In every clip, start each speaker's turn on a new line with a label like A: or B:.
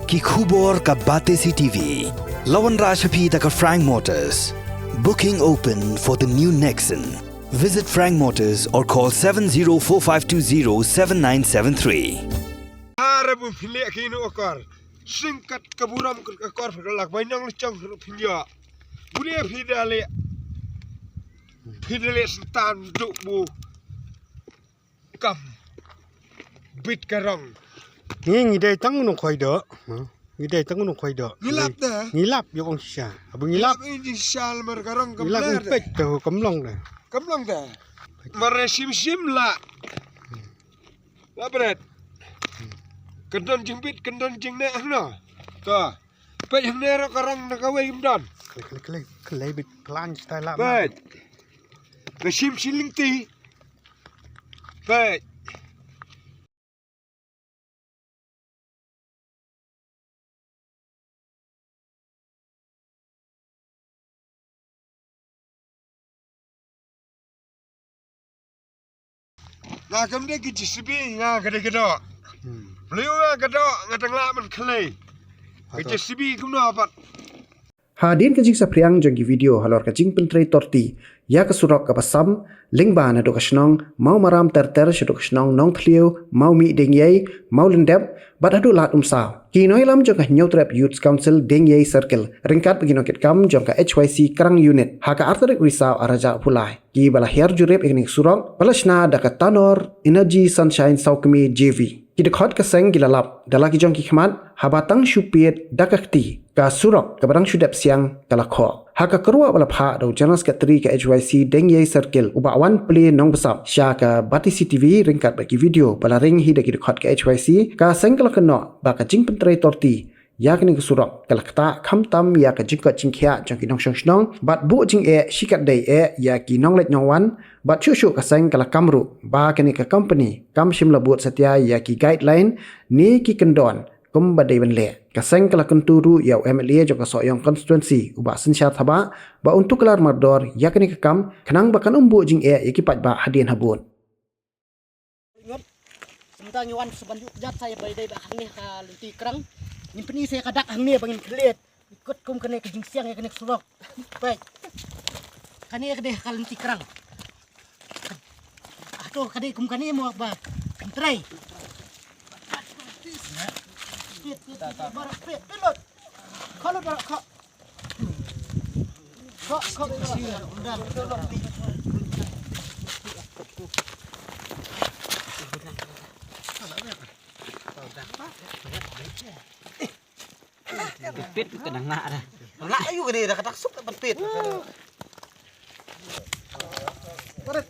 A: Ki khubor ka Bate CTV. Lawan Rashaphi taka Frank Motors. Booking open for the new Nexon. Visit Frank Motors or call 7045207973.
B: Arabu pilih kini okar. Singkat keburam kekor pergelak banyak lecang pilih. Boleh pilih setan duk bu kam bit karang.
C: Ni day tang nung khoy do. Ni day tang nung khoy do.
B: Ngilap dah.
C: Ngilap yo ong sya. Abang ngilap.
B: Ini syal merkarang
C: Ngilap
B: kemler.
C: ng pek to kamlong dah.
B: Kemlang dah. Meresim lah. Labret. Kendon jengpit, kendon jeng nek no. Tuh. Pek yang nero karang nakawe imdan.
C: Kelai bit plan style lah.
B: Pek. Kesim siling ti. Pek. Nah, kemudian kita sibi, nah kedok. Beliau kedok, ngatang laman kelai. Kita sibi kumno apa?
D: Hadin kajing sa priang janggi video halor kajing pentrei torti ya kesurok kapasam ling ba na do kasnong mau maram ter shadok kasnong nong thlio mau mi deng yai mau lendep bat adu lat sa kinoi lam jong ka Nyautrap Youth Council deng yai circle ringkat begino ket kam jong ka HYC krang unit haka artarik risau araja pulai ki bala her jurep eknik surok balashna da ka tanor energy sunshine saukmi JV ki dekhot ka seng gilalap dalaki jong ki khmat habatang shupiet dakakti ka surok ka barang shudap siang kalakho haka kerua bala pha do General Secretary ka HYC deng yai circle uba wan play nong besap sya ka Bate CTV ringkat bagi video bala ring hi daki dekhot ka HYC ka seng kalakno ba ka jing pentrei torti ya kini kesurok kalakta khamtam ya ka jingko jingkhya jong ki nong shnong bat bu jing e shikat dai e ya ki nong let nongwan bat shushu ka seng kalakamru ba kini ka company kam shimla buat setia ya ki guideline ni ki kendon kum badai benle kaseng kala kenturu ya MLA jong ka soyong constituency uba sinsya thaba ba untuk kelar mardor ya kini ka kam kenang bakan umbu jing e ya ki pat ba hadien habun
E: sementara nyawan sebanjuk jat saya badai ba hang ni ka lenti kerang nyimpen saya kadak hang ni bangin kelet ikut kum kene ke jing siang ya kene surok baik kane kene ka lenti kerang atuh kade kum kane mau ba try pilot kalau dah kok udah
F: pit kena ngak dah. Ngak ayu ke dia dah katak sup tak pit.
B: Barat.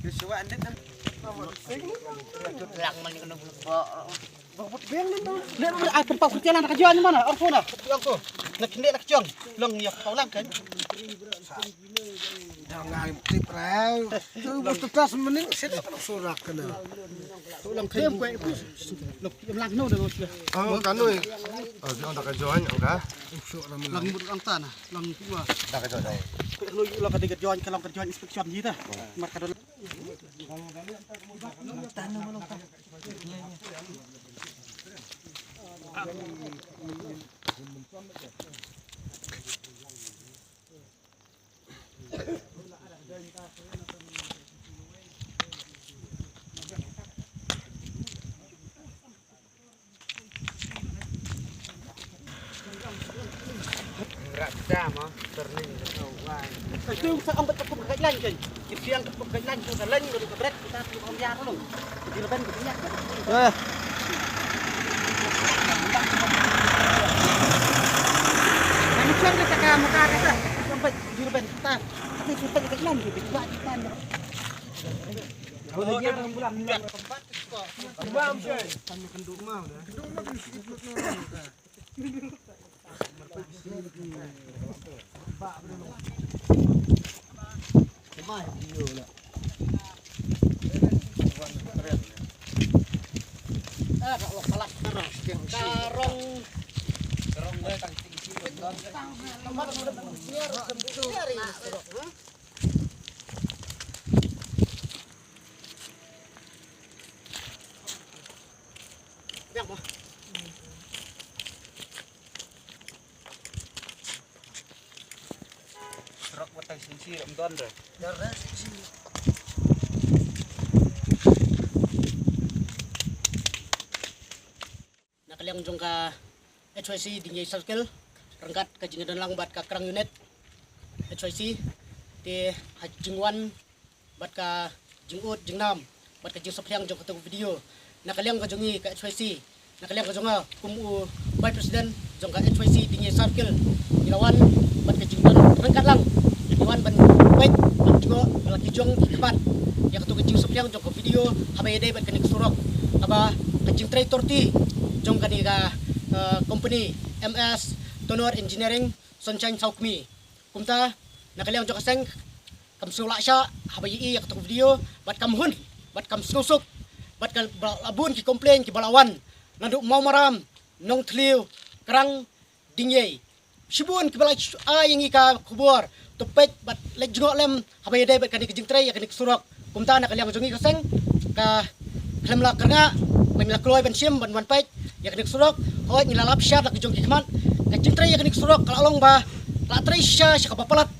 F: Kesuwa ande dah.
E: lang man kena bulak.
B: Bapak beng ni dah.
E: Nek ai tempat kerja nak kerja mana? Orfo dah. Yang tu. Nak kene nak jong. Long ya paulang kan.
B: Jangan tip rau. Tu betul tas mening sedap surak kena.
E: Long khem kwe pus. Lok yang lang no dah.
B: Oh, kanoi. Oh, jangan tak join, okah?
E: Lang mut lang tanah. Lang dua.
B: Tak join saya.
E: Kalau lo kata kerja kalau kerja inspection gitu. Mak kada itu seorang betul kekailan kan. Siang kekailan sudah lain dari kebret kita tuh biar dulu. Di leban gitu ya. Kami cuan kita ke muka kita sampai di leban kita. Tapi sampai kekailan gitu. Buat kita. Oh, dia bulan tempat kok.
B: Bam sih.
E: Kami kenduk mau dah.
B: Kenduk nak disebut
E: kalau kalah karong Biang mo.
F: Surak watang sinsi am don re.
E: Darah si. Nakaliang jong ka HYC Dingyay Circle rangkat ka jingadan lang bat ka krang unit HYC ti hajingwan bat ka jingut jingnam bat ka jing sopriang jong katong video nakaliang ka jongi ka HYC nakaliang ka jonga kumu by president jong ka HYC Dingyay Circle ilawan bat ka jingwan rangkat lang ilawan ban wait bat juga laki jong kapan ya katong ka jing sopriang jong ka video habay day bat ka niksurok aba ka jing tray torti jong ka ni ka company MS Tonor Engineering Sunshine Saukmi kumta nakaliang jong kaseng kam sulak sya habay i katong video bat kam hun bat kam snusuk bat kal abun ki komplain ki balawan nanduk mau maram nong tliu krang dingyay sibun ki balai yang ika kubur topet bat lek jengok lem habay day bat kani kijing tray kani surok kumta nakaliang jong i kaseng ka klem la kerga memila kloy ban sim ban wan pait ya kani surok hoy nilalap sya lak jong ki kaman kijing tray kani surok kalalong ba la tray sya sya kapapalat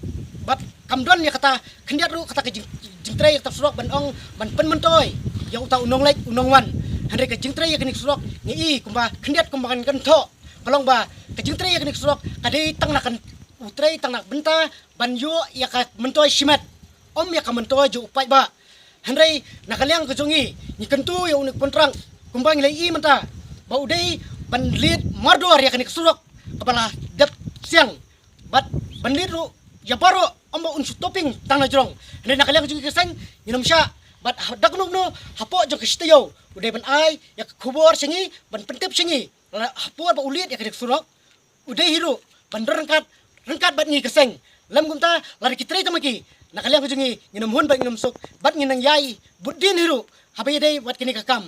E: bat kamdon ya kata kendiat ru kata kijing tray kata surok ban ong ban pen mentoy ya uta unong lek unong wan hande kijing tray kani surok ni i kumba kendiat kumbangan kan tho kalong ba kijing tray kani surok kadi tang nakan utray tang nak benta ban yo ya ka mentoy simet om ya ka mentoy ju upai ba hande nakaliang kejongi ni kentu ya unik pontrang kumbang lei i menta ba udai ban lead mardor ya kani surok kepala dep siang bat ban lead ru ya baro omba unsur topping tangna jrong hande nakaliang kejongi keseng minum sya bat daknuk no hapo jong kestiyo udai ban ai ya kubur sengi ban pentip sengi hapo ba ulit ya kani surok udai hiru ban rengkat bat ngi keseng lam gumta lari kitrai tamaki nakaliang kejongi minum hun ba minum sok bat nginang yai budin hiru habay day wat kini kakam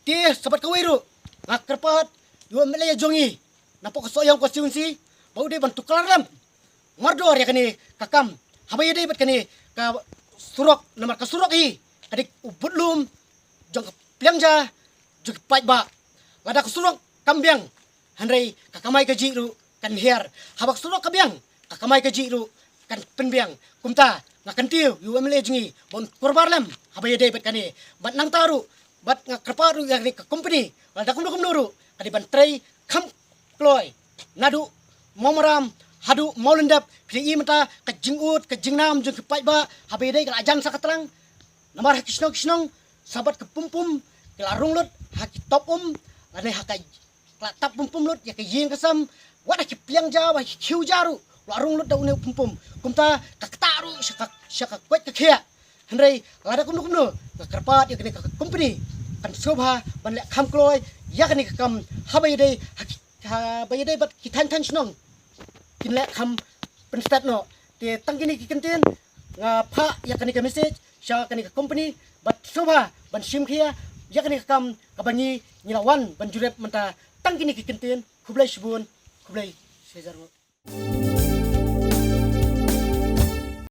E: ti sabat kawiru ngakerpat dua melaya jongi napok soyang konstitusi bau day bantu kalaram mardor ya kani kakam habay day bat kani ka surok nomor ka surok hi adik ubudlum jong piangja jong pait ba lada ka surok kambiang handai kakamai ka jiru kan her habak surok kabiang kakamai ka jiru kan penbiang kumta ngakantiu yu emle jingi bon korbarlam habay day bat kani bat nang taru bat ngakerparu ya ka company lada kum nuru kadi ban tray kam kloy nadu momaram hadu maulendap pli mata ka jingut ka jingnam jung ka paiba habay day kala ajang sakatlang namar kisnong sabat ke pumpum kala runglut haki top ane hakai kala tap pumpum lut ya ka yin kasam wada ki piang jawa hiu jaru larung lut da une pumpum kumta ka ktaru syaka kwet ka khia handai lada kum nu ka kerpat ya kini ka company kan sobha ban lek kham kloy ya kini ka kam habay day habay day bat ki tan snong kin lek kham penstat no te tangkini ki kenten nga pha ya kani ka message sya kani ka company bat sobha ban sim khia ya kani ka kam ka bani nilawan ban jurep menta tangkini ki kenten kublai subun kublai sejarwo